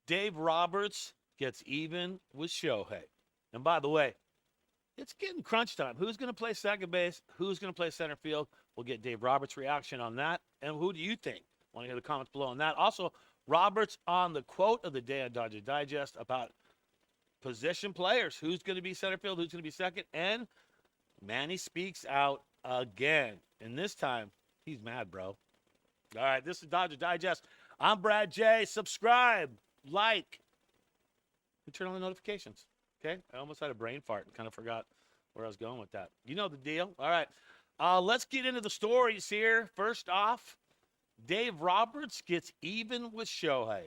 Dave Roberts gets even with Shohei. And by the way, it's getting crunch time. Who's going to play second base? Who's going to play center field? We'll get Dave Roberts' reaction on that. And who do you think? Want to hear the comments below on that. Also, Roberts on the quote of the day on Dodger Digest about position players. Who's going to be center field? Who's going to be second? And Manny speaks out again. And this time, he's mad, bro. All right, this is Dodger Digest. I'm Brad J. Subscribe, like, and turn on the notifications. Okay? I almost had a brain fart and kind of forgot where I was going with that. You know the deal. All right. Let's get into the stories here. First off, Dave Roberts gets even with Shohei.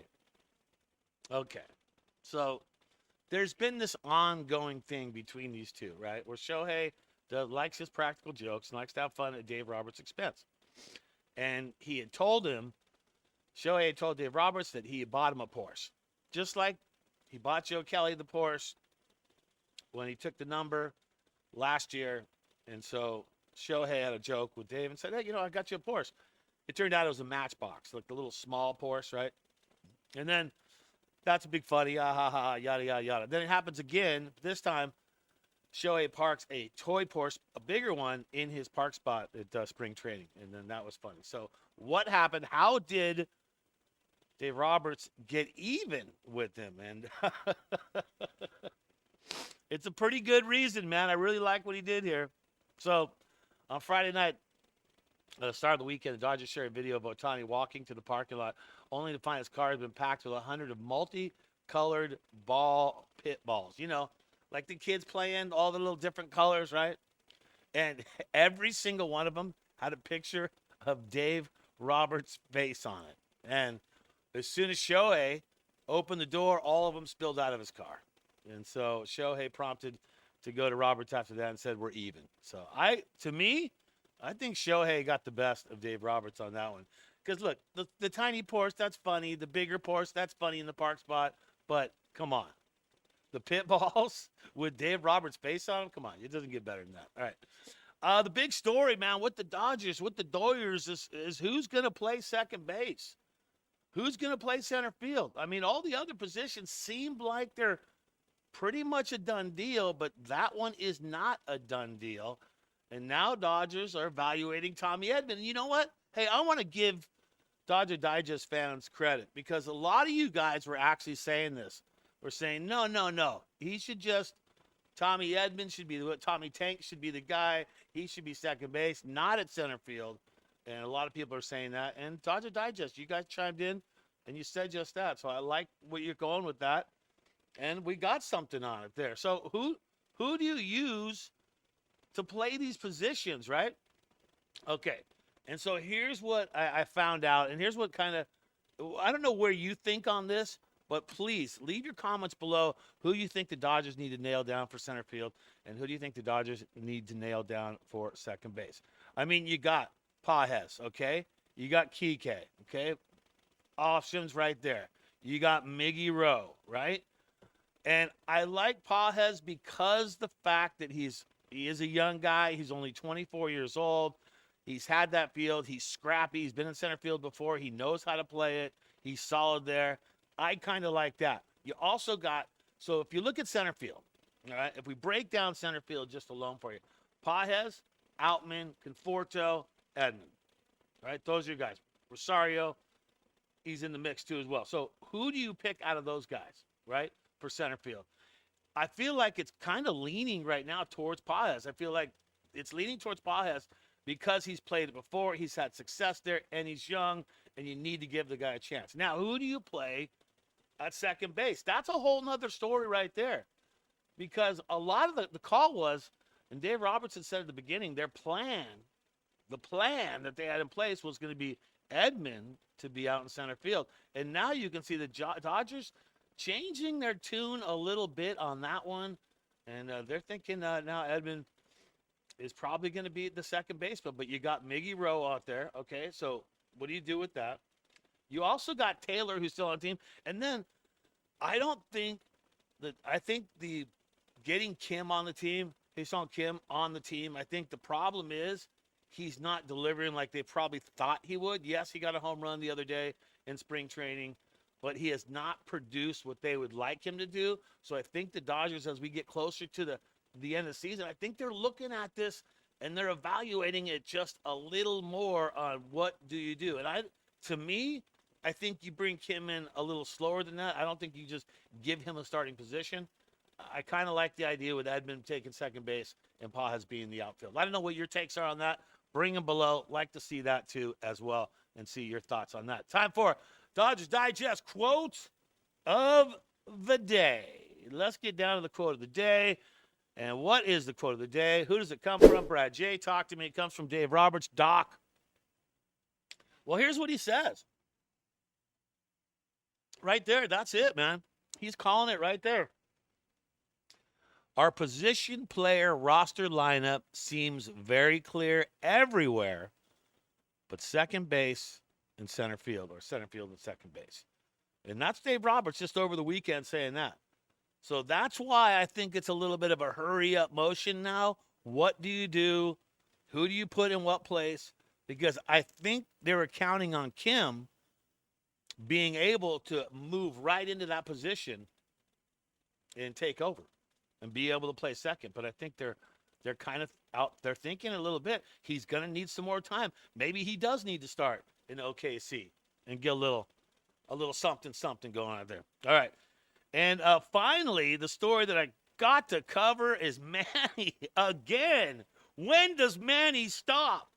Okay. So there's been this ongoing thing between these two, right? Where Shohei likes his practical jokes and likes to have fun at Dave Roberts' expense. And he had told him, Shohei had told Dave Roberts that he had bought him a Porsche. Just like he bought Joe Kelly the Porsche when he took the number last year. And so Shohei had a joke with Dave and said, hey, I got you a Porsche. It turned out it was a Matchbox, like the little small Porsche, right? And then that's a big funny, ah, ha, ha, yada, yada, yada. Then it happens again. This time, Shohei parks a toy Porsche, a bigger one, in his park spot at spring training. And then that was funny. So what happened? How did Dave Roberts get even with him? And it's a pretty good reason, man. I really like what he did here. So on Friday night, at the start of the weekend, the Dodgers shared a video of Ohtani walking to the parking lot, only to find his car has been packed with 100 of multicolored pit balls. Like the kids playing, all the little different colors, right? And every single one of them had a picture of Dave Roberts' face on it. And as soon as Shohei opened the door, all of them spilled out of his car. And so Shohei prompted to go to Roberts after that and said, we're even. So to me, I think Shohei got the best of Dave Roberts on that one. Because look, the tiny Porsche, that's funny. The bigger Porsche, that's funny in the park spot. But come on. The pit balls with Dave Roberts' face on them? Come on, it doesn't get better than that. All right. The big story, man, with the Dodgers, with the Doyers, is who's going to play second base? Who's going to play center field? I mean, all the other positions seem like they're pretty much a done deal, but that one is not a done deal. And now Dodgers are evaluating Tommy Edman. And you know what? Hey, I want to give Dodger Digest fans credit because a lot of you guys were actually saying this. We're saying, no. He should just, Tommy Edman should be Tommy Tank should be the guy. He should be second base, not at center field. And a lot of people are saying that. And Dodger Digest, you guys chimed in and you said just that. So I like what you're going with that. And we got something on it there. So who do you use to play these positions, right? Okay. And so here's what I found out. And here's what I don't know where you think on this. But please, leave your comments below who you think the Dodgers need to nail down for center field and who do you think the Dodgers need to nail down for second base. I mean, you got Pajes, okay? You got Kike, okay? Options right there. You got Miggy Rowe, right? And I like Pajes because the fact that he is a young guy. He's only 24 years old. He's had that field. He's scrappy. He's been in center field before. He knows how to play it. He's solid there. I kind of like that. You also got, so if you look at center field, all right, if we break down center field just alone for you, Pajes, Outman, Conforto, Edman. All right, those are your guys. Rosario, he's in the mix too as well. So who do you pick out of those guys, right, for center field? I feel like it's kind of leaning right now towards Pajes. I feel like it's leaning towards Pajes because he's played it before, he's had success there, and he's young, and you need to give the guy a chance. Now, who do you play at second base? That's a whole nother story right there. Because a lot of the call was, and Dave Robertson said at the beginning, the plan that they had in place was going to be Edman to be out in center field. And now you can see the Dodgers changing their tune a little bit on that one. And they're thinking now Edman is probably going to be the second baseman. But you got Miggy Rowe out there. Okay, so what do you do with that? You also got Taylor, who's still on the team. And then I think the getting Kim on the team, Hae-Sung Kim on the team, I think the problem is he's not delivering like they probably thought he would. Yes, he got a home run the other day in spring training. but he has not produced what they would like him to do. So I think the Dodgers, as we get closer to the end of the season, I think they're looking at this and they're evaluating it just a little more on what do you do. And to me, I think you bring Kim in a little slower than that. I don't think you just give him a starting position. I kind of like the idea with Edman taking second base and Pajes being the outfield. I don't know what your takes are on that. Bring them below. Like to see that too as well and see your thoughts on that. Time for Dodgers Digest quote of the day. Let's get down to the quote of the day. And what is the quote of the day? Who does it come from? Brad J. Talk to me. It comes from Dave Roberts. Doc. Well, here's what he says. Right there. That's it, man. He's calling it right there. Our position player roster lineup seems very clear everywhere, but second base and center field, or center field and second base. And that's Dave Roberts just over the weekend saying that. So that's why I think it's a little bit of a hurry-up motion now. What do you do? Who do you put in what place? Because I think they were counting on Kim being able to move right into that position and take over and be able to play second. But I think they're kind of out. They're thinking a little bit. He's going to need some more time. Maybe he does need to start in OKC and get a little something going on there. All right. And finally, the story that I got to cover is Manny again. When does Manny stop?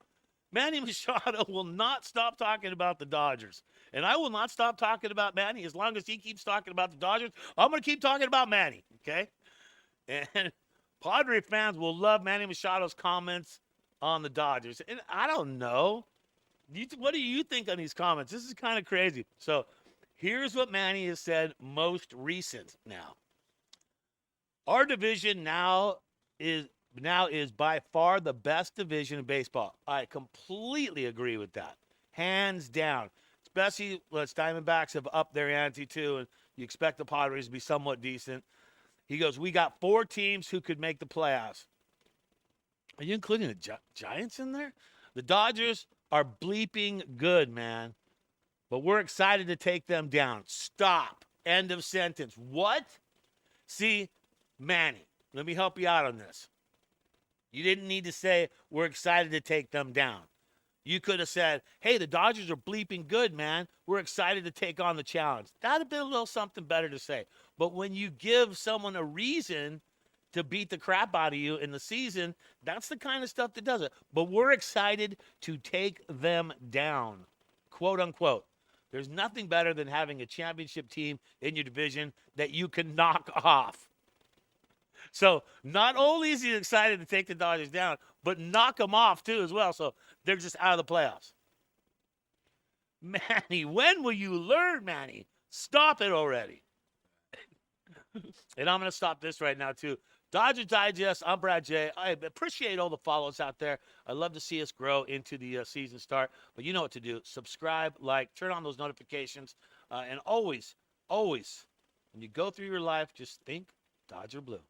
Manny Machado will not stop talking about the Dodgers. And I will not stop talking about Manny as long as he keeps talking about the Dodgers. I'm going to keep talking about Manny, okay? And Padre fans will love Manny Machado's comments on the Dodgers. And I don't know. What do you think on these comments? This is kind of crazy. So here's what Manny has said most recent now. Our division now is by far the best division in baseball. I completely agree with that. Hands down. Especially as Diamondbacks have upped their ante too, and you expect the Padres to be somewhat decent. He goes, we got 4 teams who could make the playoffs. Are you including the Giants in there? The Dodgers are bleeping good, man. But we're excited to take them down. Stop. End of sentence. What? See, Manny, let me help you out on this. You didn't need to say we're excited to take them down. You could have said, hey, the Dodgers are bleeping good, man. We're excited to take on the challenge. That would have been a little something better to say. But when you give someone a reason to beat the crap out of you in the season, that's the kind of stuff that does it. But we're excited to take them down, quote unquote. There's nothing better than having a championship team in your division that you can knock off. So not only is he excited to take the Dodgers down, but knock them off too as well. So they're just out of the playoffs. Manny, when will you learn, Manny? Stop it already. And I'm going to stop this right now too. Dodger Digest, I'm Brad J. I appreciate all the follows out there. I love to see us grow into the season start. But you know what to do. Subscribe, like, turn on those notifications. And always, when you go through your life, just think Dodger Blue.